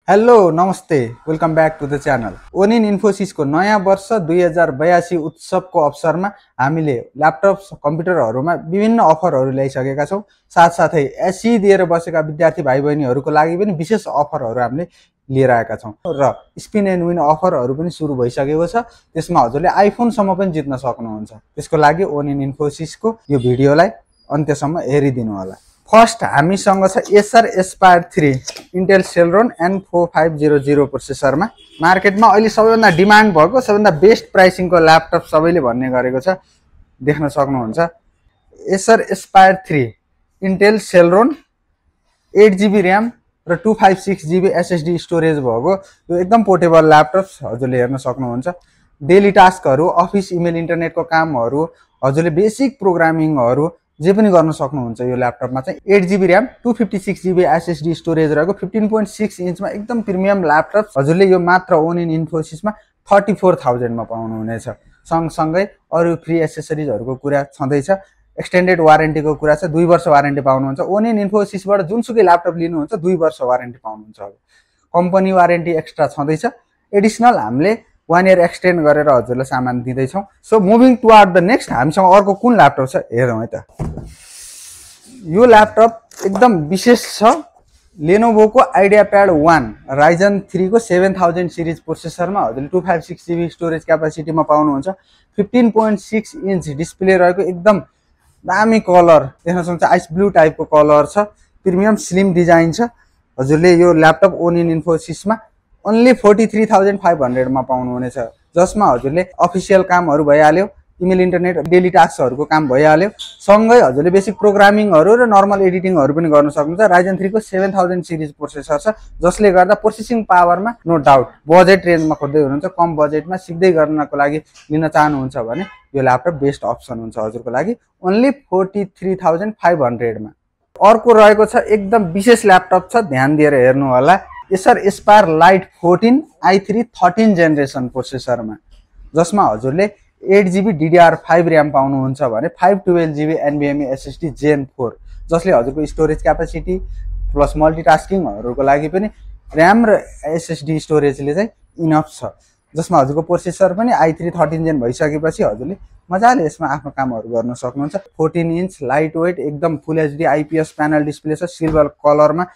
Hello नमस्ते welcome back to the channel. ओनिन इन्फोसिसको नयाँ वर्ष 2082 उत्सवको अवसरमा हामीले ल्यापटप कम्प्युटरहरूमा विभिन्न अफरहरू ल्याइसकेका छौँ। साथसाथै एसई दिएर बसेका विद्यार्थी भाइ बहिनीहरूको लागि पनि विशेष अफरहरू हामीले लिएर आएका छौँ र स्पिन एन्ड विन अफरहरू पनि सुरु भइसकेको छ। त्यसमा हजुरले आइफोनसम्म पनि जित्न सक्नुहुन्छ। त्यसको लागि ओनिन इन्फोसिसको यो भिडियोलाई अन्त्यसम्म हेरिदिनु होला। फर्स्ट हामीसँग छ एसर एस्पायर 3 इन्टेल सेलरोन N4500 प्रोसेसरमा। मार्केटमा अहिले सबैभन्दा डिमान्ड भएको सबैभन्दा बेस्ट प्राइसिङको ल्यापटप सबैले भन्ने गरेको छ, देख्न सक्नुहुन्छ। Acer Aspire 3 Intel Celeron 8GB RAM र 256GB SSD स्टोरेज भएको यो एकदम पोर्टेबल ल्यापटप हजुरले हेर्न सक्नुहुन्छ। डेली टास्कहरू, अफिस इमेल इन्टरनेटको कामहरू, हजुरले बेसिक प्रोग्रामिङहरू जे पनि गर्न सक्नुहुन्छ। यो ल्यापटपमा चाहिँ 8GB RAM 256GB SSD storage रहेको 15.6 इन्चमा एकदम प्रिमियम ल्यापटप हजुरले यो मात्र ओनिन इन्फोसिसमा 34,000 मा पाउनुहुनेछ। सँगसँगै अरू फ्री एसेसरिजहरूको कुरा छँदैछ। एक्सटेन्डेड वारेन्टीको कुरा छ, 2 वर्ष वारेन्टी पाउनुहुन्छ। ओनिन इन्फोसिसबाट जुनसुकै ल्यापटप लिनुहुन्छ 2 वर्ष वारेन्टी पाउनुहुन्छ। अब कम्पनी वारेन्टी एक्स्ट्रा छँदैछ। एडिसनल हामीले 1 इयर एक्सटेन्ड गरेर हजुरलाई सामान दिँदैछौँ। So moving toward the next, हामीसँग अर्को कुन ल्यापटप छ हेरौँ है त। यो ल्यापटप एकदम विशेष छ। लेनोभोको आइडियाप्याड 1 राइजन 3 को 7000 सिरिज प्रोसेसरमा हजुरले 256GB स्टोरेज क्यापासिटीमा पाउनुहुन्छ। 15.6 इन्च डिस्प्ले रहेको एकदम दामी कलर देख्न सक्नुहुन्छ। आइस ब्लू टाइपको कलर छ, प्रिमियम स्लिम डिजाइन छ। हजुरले यो ल्यापटप ओनिन इन्फोसिसमा ओन्ली 43,500 मा पाउनुहुनेछ, जसमा हजुरले अफिसियल कामहरू भइहाल्यो, इमेल इन्टरनेट डेली टास्कहरूको काम भइहाल्यो, सँगै हजुरले बेसिक प्रोग्रामिङहरू र नर्मल एडिटिङहरू पनि गर्न सक्नुहुन्छ। राइजन 3 को 7000 सिरिज प्रोसेसर छ, जसले गर्दा प्रोसेसिङ पावरमा नो डाउट बजेट रेन्जमा खोज्दै हुनुहुन्छ, कम बजेटमा सिक्दै गर्नको लागि लिन चाहनुहुन्छ भने यो ल्यापटप बेस्ट अप्सन हुन्छ हजुरको लागि। ओन्ली 43,500 मा। अर्को रहेको छ एकदम विशेष ल्यापटप छ, ध्यान दिएर हेर्नु होला। Acer Aspire Lite 14 i3 13 generation प्रोसेसरमा, जसमा हजुरले 8GB DDR5 ऱ्याम पाउनुहुन्छ भने 512GB NVMe SSD Gen 4, जसले हजुरको स्टोरेज क्यापासिटी प्लस मल्टिटास्किङहरूको लागि पनि ऱ्याम र SSD स्टोरेजले चाहिँ इनफ छ। जसमा हजुरको प्रोसेसर पनि i3 13 जेन भइसकेपछि हजुरले मजाले यसमा आफ्नो कामहरू गर्न सक्नुहुन्छ। 14 इन्च लाइट वेट एकदम फुल HD IPS प्यानल डिस्प्ले छ, सिल्भर कलरमा।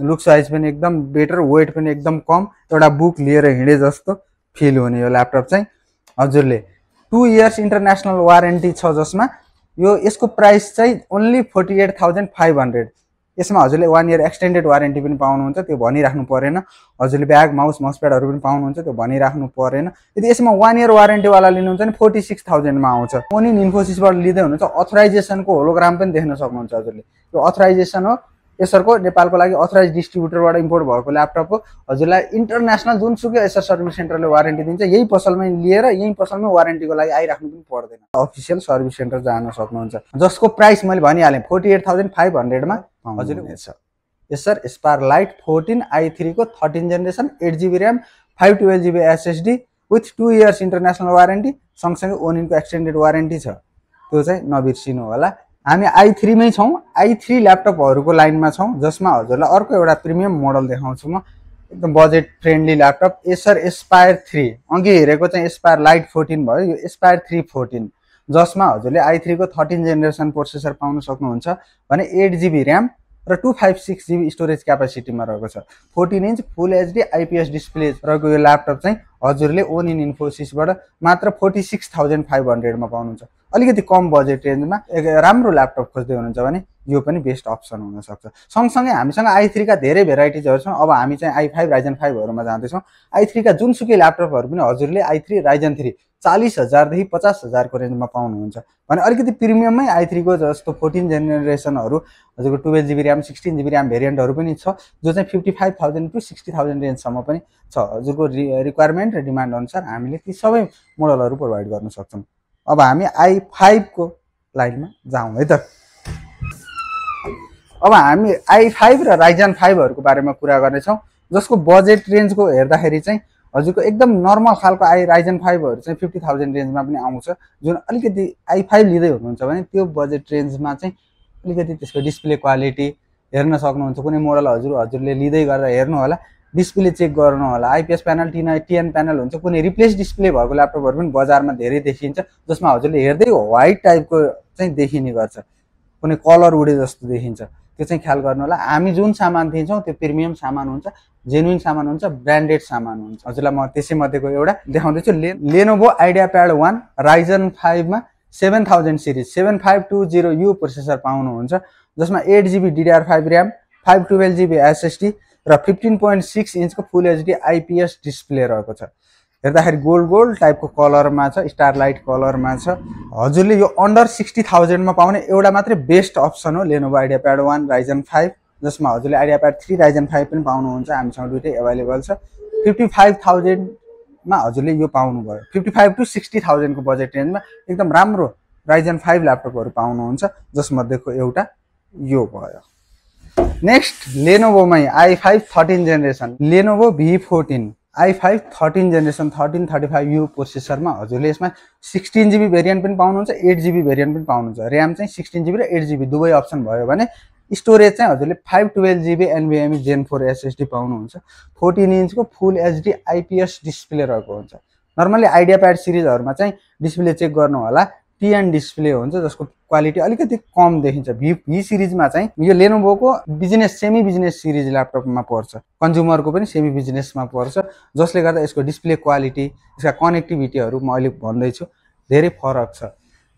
लुक साइज पनि एकदम बेटर, वेट पनि एकदम कम, एउटा बुक लिएर हिँडे जस्तो फिल हुने यो ल्यापटप चाहिँ। हजुरले 2 इयर्स इन्टरनेसनल वारेन्टी छ, जसमा यसको प्राइस चाहिँ ओन्ली 48,500। यसमा हजुरले 1 इयर एक्सटेन्डेड वारेन्टी पनि पाउनुहुन्छ, त्यो भनिराख्नु परेन। हजुरले ब्याग माउस माउसप्याडहरू पनि पाउनुहुन्छ, त्यो भनिराख्नु परेन। यदि यसमा 1 इयर वारेन्टीवाला लिनुहुन्छ भने 46,000 मा आउँछ। ओनिन इन्फोसिसबाट लिँदै हुनुहुन्छ, अथराइजेसनको होलोग्राम पनि देख्न सक्नुहुन्छ हजुरले। यो अथराइजेसन हो, एसरको नेपालको लागि अथराइज डिस्ट्रिब्युटरबाट इम्पोर्ट भएको ल्यापटप हो। हजुरलाई इन्टरनेसनल जुनसुकै एसर सर्भिस सेन्टरले वारेन्टी दिन्छ, यही पसलमै लिएर यही पसलमै वारेन्टीको लागि आइराख्नु पनि पर्दैन। अफिसियल सर्भिस सेन्टर जान सक्नुहुन्छ, जसको प्राइस मैले भनिहालेँ 48,500 मा हजुरले हुनेछ। एसर एस्पायर लाइट 14 i3 को 13 generation 8GB RAM 512GB SSD with 2 years international warranty, सँगसँगै ओनिनको एक्सटेन्डेड वारेन्टी छ, त्यो चाहिँ नबिर्सिनु होला। हामी i3 मै छौँ, i3 ल्यापटपहरूको लाइनमा छौँ, जसमा हजुरलाई अर्को एउटा प्रिमियम मोडल देखाउँछु म, एकदम budget friendly laptop. Acer Aspire 3 अघि हेरेको चाहिँ एस्पायर लाइट 14 भयो, यो एस्पायर 3 14, जसमा हजुरले i3 को 13 जेनेरेसन प्रोसेसर पाउन सक्नुहुन्छ भने 8GB ऱ्याम र 256GB स्टोरेज क्यापासिटीमा रहेको छ। 14 इन्च फुल HD IPS डिस्प्ले रहेको यो ल्यापटप चाहिँ हजुरले ओनिन इन्फोसिसबाट मात्र 46,500 मा पाउनुहुन्छ। अलिकति कम बजेट रेन्जमा राम्रो ल्यापटप खोज्दै हुनुहुन्छ भने यो पनि बेस्ट अप्सन हुनसक्छ। सँगसँगै हामीसँग i3 का धेरै भेराइटिजहरू छन्। अब हामी चाहिँ i5 राइजन 5हरूमा जाँदैछौँ। i3 का जुनसुकै ल्यापटपहरू पनि हजुरले i3 राइजन 3 40,000 देखि 50,000 को रेन्जमा पाउनुहुन्छ भने अलिकति प्रिमियममै i3 को जस्तो 14 जेनेरेसनहरू हजुरको 12GB ऱ्याम 16GB ऱ्याम भेरिएन्टहरू पनि छ, जो चाहिँ 55,000 टु 60,000 रेन्जसम्म पनि छ। हजुरको रिक्वायरमेन्ट र डिमान्ड अनुसार हामीले ती सबै मोडलहरू प्रोभाइड गर्न सक्छौँ। अब हामी i5 को लाइनमा जाउँ है त। अब हामी i5 र राइजन 5हरूको बारेमा कुरा गर्नेछौँ, जसको बजेट रेन्जको हेर्दाखेरि चाहिँ हजुरको एकदम नर्मल खालको राइजन 5हरू चाहिँ 50,000 रेन्जमा पनि आउँछ। जुन अलिकति i5 लिँदै हुनुहुन्छ भने त्यो बजेट रेन्जमा चाहिँ अलिकति त्यसको डिस्प्ले क्वालिटी हेर्न सक्नुहुन्छ। कुनै मोडल हजुरले लिँदै गर्दा हेर्नु होला, डिस्प्ले चेक गर्नु होला। आइपिएस प्यानल टिएन प्यानल हुन्छ, कुनै रिप्लेस डिस्प्ले भएको ल्यापटपहरू पनि बजारमा धेरै देखिन्छ, जसमा हजुरले हेर्दै व्हाइट टाइपको चाहिँ देखिने गर्छ, कुनै कलर उडे जस्तो देखिन्छ। त्यो चाहिँ ख्याल गर्नु होला। हामी जुन सामान दिन्छौँ त्यो प्रिमियम सामान हुन्छ, जेन्युन सामान हुन्छ, ब्रान्डेड सामान हुन्छ। हजुरलाई म त्यसै मध्येको एउटा देखाउँदैछु। लेनोभो आइडियाप्याड 1 राइजन 5 मा 7000 सिरिज 7520U प्रोसेसर पाउनुहुन्छ, जसमा 8GB DDR5 RAM, 512GB SSD र 15.6 इन्चको फुल एचडी आइपिएस डिस्प्ले रहेको छ। हेर्दाखेरि गोल्ड टाइपको कलरमा छ, स्टारलाइट कलरमा छ। हजुरले यो अन्डर 60,000 मा पाउने एउटा मात्रै बेस्ट अप्सन हो लेनोभो आइडियाप्याड 1 राइजन 5, जसमा हजुरले आइडियाप्याड 3 राइजन 5 पनि पाउनुहुन्छ। हामीसँग दुईटै एभाइलेबल छ। 55,000 मा हजुरले यो पाउनुभयो। 55 to 60,000 को बजेट रेन्जमा एकदम राम्रो राइजन 5 ल्यापटपहरू पाउनुहुन्छ, जसमध्येको एउटा यो भयो। नेक्स्ट लेनोभोमै i5 13 generation Lenovo V14 i5 13 generation 1335U प्रोसेसरमा हजुरले यसमा 16GB भेरिएन्ट पनि पाउनुहुन्छ, 8GB भेरिएन्ट पनि पाउनुहुन्छ। ऱ्याम चाहिँ 16GB र 8GB दुवै अप्सन भयो भने स्टोरेज चाहिँ हजुरले 512GB NVMe Gen 4 SSD पाउनुहुन्छ। 14 इन्चको फुल एचडी आइपिएस डिस्प्ले रहेको हुन्छ। नर्मली आइडियाप्याड सिरिजहरुमा चाहिँ डिस्प्ले चेक गर्नु होला, टिएन डिस्प्ले हुन्छ, जसको क्वालिटी अलिकति कम देखिन्छ। भी सिरिजमा चाहिँ यो लेनोभोको बिजनेस सेमी बिजनेस सिरिज ल्यापटपमा पर्छ, कन्ज्युमरको पनि सेमी बिजनेसमा पर्छ, जसले गर्दा यसको डिस्प्ले क्वालिटी, यसका कनेक्टिभिटीहरु म अहिले भन्दैछु धेरै फरक छ।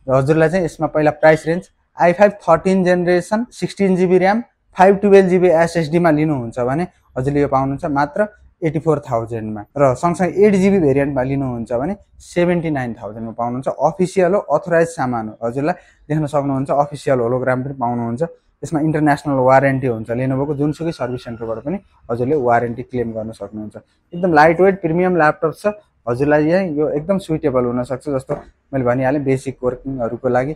र हजुरलाई चाहिँ यसमा पहिला price range i5 13 generation 16GB RAM 512GB SSD मा लिनुहुन्छ भने हजुरले यो पाउनुहुन्छ मात्र 84,000 मा, र सँगसँगै 8GB भेरिएन्टमा लिनुहुन्छ भने 79,000 मा पाउनुहुन्छ। अफिसियल हो, अथराइज सामान हो। हजुरलाई देख्न सक्नुहुन्छ अफिसियल होलोग्राम पनि पाउनुहुन्छ। यसमा इन्टरनेशनल वारेन्टी हुन्छ। लेनोभोको जुनसुकै सर्भिस सेन्टरबाट पनि हजुरले वारेन्टी क्लेम गर्न सक्नुहुन्छ। एकदम लाइट वेट प्रिमियम ल्यापटप छ। हजुरलाई यो एकदम सुइटेबल हुन सक्छ। जस्तो मैले भनिहालेँ, बेसिक वर्किङहरुको लागि,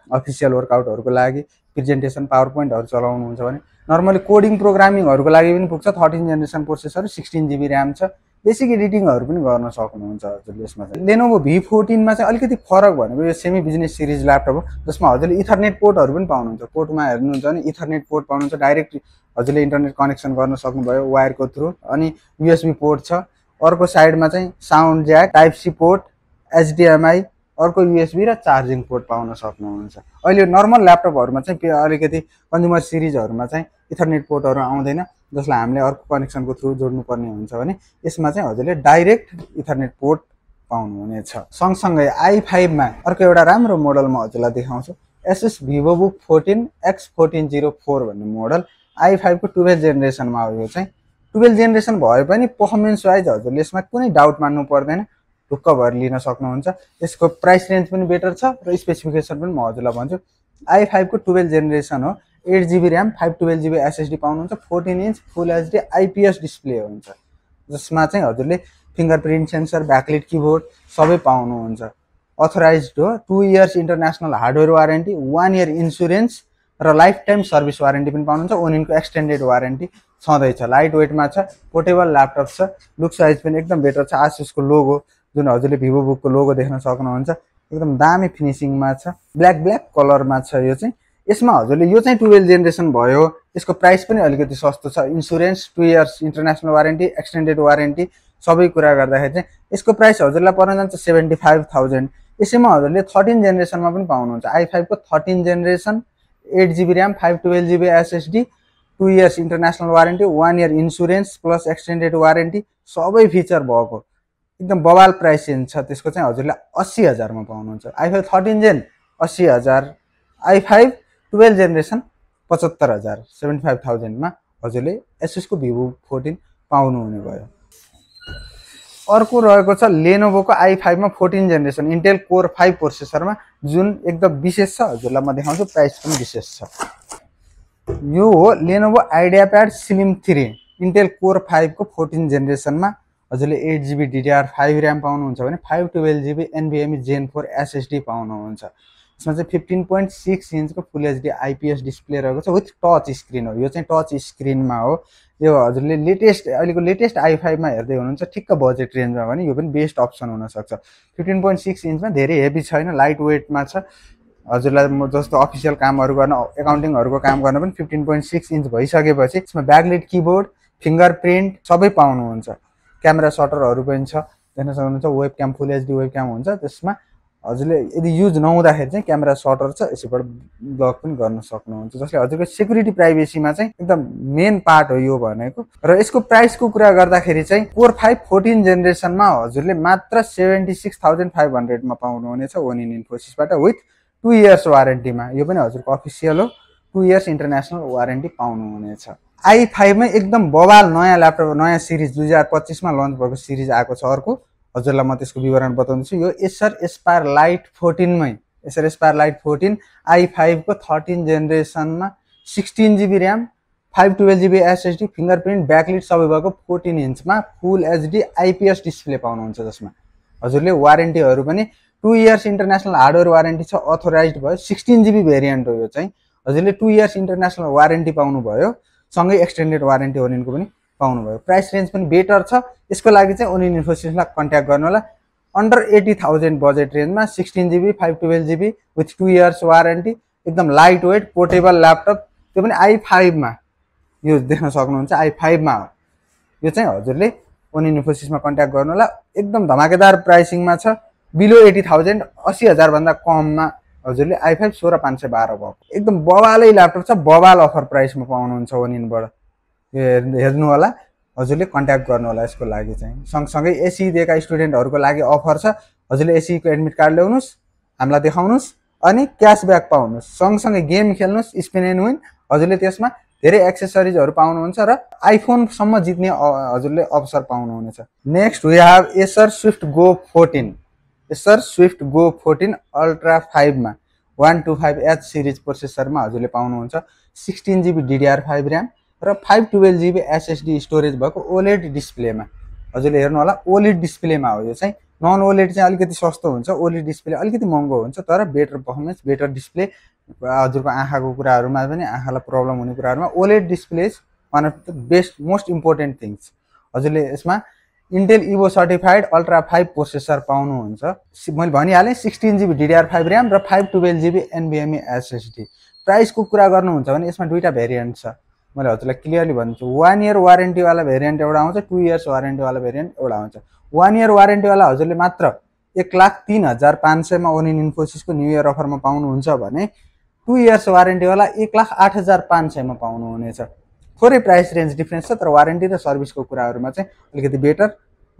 अफिसियल वर्कआउटहरुको लागि, प्रेजेन्टेसन पावर पोइन्टहरु चलाउनुहुन्छ भने, नर्मली कोडिङ प्रोग्रामिङहरुको लागि पनि पुग्छ। 13 जेनेरेसन प्रोसेसर, 16GB ऱ्याम छ, बेसिक एडिटिङहरु पनि गर्न सक्नुहुन्छ हजुरले यसमा चाहिँ। लेनोभो V14 मा चाहिँ अलिकति फरक भनेको यो सेमी बिजनेस सिरिज ल्यापटप हो, जसमा हजुरले इथरनेट पोर्टहरु पनि पाउनुहुन्छ। पोर्टमा हेर्नुहुन्छ भने इथरनेट पोर्ट पाउनुहुन्छ, डाइरेक्ट हजुरले इन्टरनेट कनेक्सन गर्न सक्नुभयो वायरको थ्रु। अनि USB पोर्ट छ। अर्को साइडमा चाहिँ sound jack, type C port, HDMI, अर्को USB र चार्जिङ पोर्ट पाउन सक्नुहुन्छ। अहिले नर्मल ल्यापटपहरुमा चाहिँ अलिकति कन्ज्युमर सिरिजहरुमा चाहिँ इथरनेट पोर्टहरु आउँदैन, जसलाई हामीले अर्को कनेक्सनको थ्रु जोड्नु पर्ने हुन्छ भने यसमा चाहिँ हजुरले डाइरेक्ट इथरनेट पोर्ट पाउनुहुनेछ। सँगसँगै i5 मा अर्को एउटा राम्रो मोडल म हजुरलाई देखाउँछु। Asus VivoBook 14 X1404 भन्ने मोडल i5 को 12 जेनेरेसनमा हो। यो चाहिँ 12 जेनेरेसन भए पनि परफर्मेन्स वाइज हजुरले यसमा कुनै डाउट मान्नु पर्दैन, ढुक्क भएर लिन सक्नुहुन्छ। यसको प्राइस रेन्ज पनि बेटर छ र स्पेसिफिकेसन पनि म हजुरलाई भन्छु। i5 को 12 जेनेरेसन हो, 8GB ऱ्याम 512GB SSD पाउनुहुन्छ, 14 इन्च फुल एचडी आइपिएस डिस्प्ले हुन्छ, जसमा चाहिँ हजुरले फिंगरप्रिन्ट सेन्सर, ब्याकलाइट किबोर्ड सबै पाउनुहुन्छ। अथराइज्ड हो, 2 years international hardware warranty, 1 year insurance र लाइफ टाइम सर्भिस वारेन्टी पनि पाउनुहुन्छ। ओनिनको एक्सटेन्डेड वारेन्टी छँदैछ। लाइट वेटमा छ, पोर्टेबल ल्यापटप छ, लुक साइज पनि एकदम बेटर छ। आसुसको लोगो, जुन हजुरले भिभोबुकको लोगो देख्न सक्नुहुन्छ, एकदम दामी फिनिशिङमा छ। ब्ल्याक कलरमा छ यो चाहिँ। यसमा हजुरले यो चाहिँ 12 जेनेरेसन भयो, यसको प्राइस पनि अलिकति सस्तो छ। Insurance, 2 years international warranty, extended warranty सबै कुरा गर्दाखेरि चाहिँ यसको प्राइस हजुरलाई पर्न जान्छ 75,000। यसैमा हजुरले 13 जेनेरेसनमा पनि पाउनुहुन्छ। i5 को 13 generation, 8GB RAM 512GB SSD, 2 years international warranty, 1 year insurance plus extended warranty सबै फिचर भएको एकदम बवाल प्राइस रेन्ज छ। त्यसको चाहिँ हजुरले 80,000 मा पाउनुहुन्छ। i5 13 जेन 80,000, i5 12 जेनेरेसन 75,000, 75,000 मा हजुरले Asus को VivoBook 14 पाउनुहुने भयो। अर्को रहेको छ लेनोभोको i5 मा 14 जेनेरेसन इन्टेल कोर 5 प्रोसेसरमा, जुन एकदम विशेष छ। हजुरलाई म देखाउँछु, प्राइस पनि विशेष छ। यो हो लेनोभो आइडियाप्याड स्लिम 3 इन्टेल कोर 5 को 14 जेनेरेसनमा हजुरले 8GB DDR5 ऱ्याम पाउनुहुन्छ भने 512GB NVMe Gen 4 SSD पाउनुहुन्छ। यसमा चाहिँ 15.6 इन्चको फुल एचडी आइपिएस डिस्प्ले रहेको छ, विथ टच स्क्रिन हो। यो चाहिँ टच स्क्रिनमा हो। यो हजुरले अहिलेको लेटेस्ट i5 मा हेर्दै हुनुहुन्छ ठिक्क बजेट रेन्जमा भने यो पनि बेस्ट अप्सन हुन सक्छ। 15.6 इन्चमा धेरै हेभी छैन, लाइट वेटमा छ। हजुरलाई जस्तो अफिसियल कामहरु गर्न, एकाउन्टिङहरुको काम गर्न पनि 15.6 इन्च भइसकेपछि यसमा ब्याकलाइट किबोर्ड, फिङ्गरप्रिन्ट सबै पाउनुहुन्छ। क्यामेरा सटरहरू पनि छ, देख्न सक्नुहुन्छ। वेबक्याम फुल एचडी वेबक्याम हुन्छ, त्यसमा हजुरले यदि युज नहुँदाखेरि चाहिँ क्यामेरा सटर छ, यसैबाट ब्लक पनि गर्न सक्नुहुन्छ, जसले हजुरको सेक्युरिटी प्राइभेसीमा चाहिँ एकदम मेन पार्ट हो यो भनेको। र यसको प्राइसको कुरा गर्दाखेरि चाहिँ कोर 5 14 जेनेरेसनमा हजुरले मात्र 76,500 मा पाउनुहुनेछ ओनिन इन्फोसिसबाट विथ 2 इयर्स वारेन्टीमा। यो पनि हजुरको अफिसियल हो, 2 इयर्स इन्टरनेसनल वारेन्टी पाउनुहुनेछ। i5 मै एकदम बवाल नयाँ ल्यापटप, नयाँ सिरिज 2025 मा लन्च भएको सिरिज आएको छ अर्को, हजुरलाई म त्यसको विवरण बताउँछु। यो एसर एस्पायर लाइट 14 मै, एसर एस्पायर लाइट 14 i5 को 13 जेनेरेसनमा 16 GB RAM, 512 GB SSD, fingerprint, backlit सबै भएको 14 इन्चमा फुल एचडी आइपीएस डिस्प्ले पाउनुहुन्छ, जसमा हजुरले वारेन्टीहरू पनि 2 इयर्स इन्टरनेसनल हार्डवेयर वारेन्टी छ, अथोराइज्ड भयो। 16 GB भेरिएन्ट हो यो चाहिँ, हजुरले 2 इयर्स इन्टरनेसनल वारेन्टी पाउनुभयो, सँगै एक्सटेन्डेड वारेन्टी ओनिनको पनि पाउनुभयो। प्राइस रेन्ज पनि बेटर छ। यसको लागि चाहिँ ओनिन इन्फोसिसलाई कन्ट्याक्ट गर्नु होला। अन्डर 80,000 बजेट रेन्जमा 16 GB 512 GB with 2 years warranty, एकदम लाइट वेट पोर्टेबल ल्यापटप, त्यो पनि i5 मा। यो देख्न सक्नुहुन्छ i5 मा हो। यो चाहिँ हजुरले ओनिन इन्फोसिसमा कन्ट्याक्ट गर्नु होला। एकदम धमाकेदार प्राइसिङमा छ, बिलो 80,000 80,000 भन्दा कममा हजुरले i5 16512 भएको एकदम बवालै ल्यापटप छ, बवाल अफर प्राइसमा पाउनुहुन्छ ओनिनबाट। हेर्नु होला, हजुरले कन्ट्याक्ट गर्नु होला यसको लागि चाहिँ। सँगसँगै एसी दिएका स्टुडेन्टहरूको लागि अफर छ, हजुरले एसीको एडमिट कार्ड ल्याउनुहोस्, हामीलाई देखाउनुहोस्, अनि क्यासब्याक पाउनुहोस्। सँगसँगै गेम खेल्नुहोस्, स्पिन एन्ड विन, हजुरले त्यसमा धेरै एक्सेसरिजहरू पाउनुहुन्छ र आइफोनसम्म जित्ने हजुरले अवसर पाउनुहुनेछ। Next we have Acer Swift Go 14, Acer Swift Go 14 ultra 5 मा 125H सिरिज प्रोसेसरमा हजुरले पाउनुहुन्छ। 16 GB DDR5 र्याम र 512 GB SSD स्टोरेज भएको ओलेड डिस्प्लेमा। हजुरले हेर्नु होला, ओलेड डिस्प्लेमा हो यो चाहिँ। नन ओलेड चाहिँ अलिकति सस्तो हुन्छ, ओलेड डिस्प्ले अलिकति महँगो हुन्छ, तर बेटर पर्फर्मेन्स, बेटर डिस्प्ले। हजुरको आँखाको कुराहरूमा पनि, आँखालाई प्रब्लम हुने कुराहरूमा OLED display is one of the best most important things. हजुरले यसमा इन्टेल इभो सर्टिफाइड अल्ट्रा 5 प्रोसेसर पाउनुहुन्छ। मैले भनिहालेँ 16 GB DDR5 र्याम र 512 GB NVMe SSD। प्राइसको कुरा गर्नुहुन्छ भने यसमा दुईवटा भेरिएन्ट छ, मैले हजुरलाई क्लियरली भन्छु। 1 इयर वारेन्टीवाला भेरिएन्ट एउटा आउँछ, 2 इयर्स वारेन्टीवाला भेरिएन्ट एउटा आउँछ। 1 इयर वारेन्टीवाला हजुरले मात्र 1,03,500 मा ओनिन इन्फोसिसको न्यू इयर अफरमा पाउनुहुन्छ भने 2 इयर्स वारेन्टीवाला 1,08,500 मा पाउनुहुनेछ। थोरै प्राइस रेन्ज डिफ्रेन्स छ, तर वारेन्टी र सर्भिसको कुराहरूमा चाहिँ अलिकति बेटर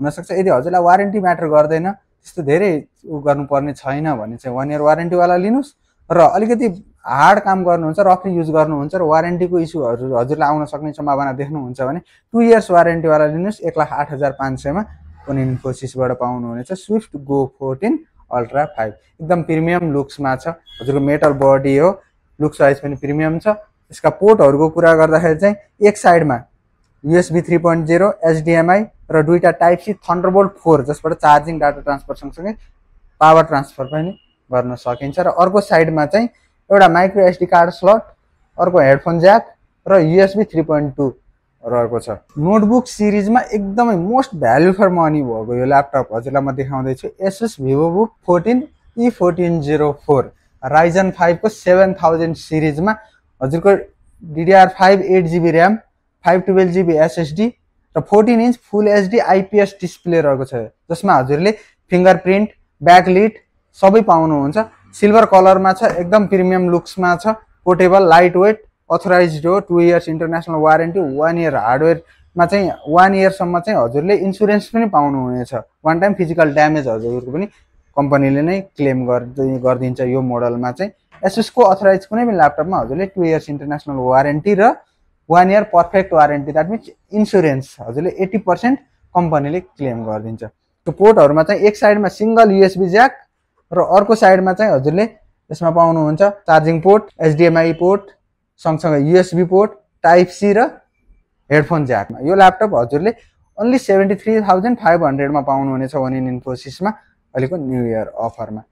हुनसक्छ। यदि हजुरलाई वारेन्टी म्याटर गर्दैन, त्यस्तो धेरै गर्नुपर्ने छैन भने चाहिँ 1 इयर वारेन्टीवाला लिनुहोस्, र अलिकति हार्ड काम गर्नुहुन्छ, रफली युज गर्नुहुन्छ र वारेन्टीको इस्युहरू हजुरलाई आउन सक्ने सम्भावना देख्नुहुन्छ भने 2 इयर्स वारेन्टीवाला लिनुहोस्। 1,08,500 मा ओनिन इन्फोसिसबाट पाउनुहुनेछ स्विफ्ट गो 14 अल्ट्रा 5। एकदम प्रिमियम लुक्समा छ, हजुरको मेटल बडी हो, लुक्स वाइज पनि प्रिमियम छ। यसका पोर्टहरूको कुरा गर्दाखेरि चाहिँ एक साइडमा USB 3.0 HDMI र दुईटा टाइप सी थन्डरबोल्ट 4, जसबाट चार्जिङ, डाटा ट्रान्सफर सँगसँगै पावर ट्रान्सफर पनि गर्न सकिन्छ। र अर्को साइडमा चाहिँ एउटा माइक्रो SD कार्ड स्लट, अर्को हेडफोन ज्याक र USB 3.2 रहेको छ। नोटबुक सिरिजमा एकदमै मोस्ट भ्याल्यु फर मनी भएको यो ल्यापटप हजुरलाई म देखाउँदैछु। एसुस भिभोबुक 14 E1404 राइजन 5 को 7000 सिरिजमा हजुरको DDR5 8 GB RAM, 512 GB SSD र 14 इन्च फुल HD IPS डिस्प्ले रहेको छ, जसमा हजुरले फिङ्गरप्रिन्ट, ब्याकलिट सबै पाउनुहुन्छ। सिल्भर कलरमा छ, एकदम प्रिमियम लुक्समा छ, पोर्टेबल, लाइट वेट, अथोराइज्ड हो, 2 इयर्स इन्टरनेसनल वारेन्टी, 1 इयर हार्डवेयरमा चाहिँ 1 इयरसम्म चाहिँ हजुरले इन्सुरेन्स पनि पाउनुहुनेछ। वान टाइम फिजिकल ड्यामेज हजुरको पनि कम्पनीले नै क्लेम गरिदिन्छ यो मोडलमा चाहिँ। एसुसको अथोराइज कुनै पनि ल्यापटपमा हजुरले 2 इयर्स इन्टरनेसनल वारेन्टी र 1 year perfect warranty, that means insurance हजुरले 80% कम्पनीले क्लेम गरिदिन्छ। त्यो पोर्टहरूमा चाहिँ एक साइडमा सिङ्गल USB ज्याक र अर्को साइडमा चाहिँ हजुरले यसमा पाउनुहुन्छ चार्जिङ पोर्ट, HDMI पोर्ट, सँगसँगै USB पोर्ट, टाइप सी र हेडफोन ज्याकमा। यो ल्यापटप हजुरले ओन्ली 73,500 मा पाउनुहुनेछ ओनिन इन्फोसिसमा अहिलेको न्यू इयर अफरमा।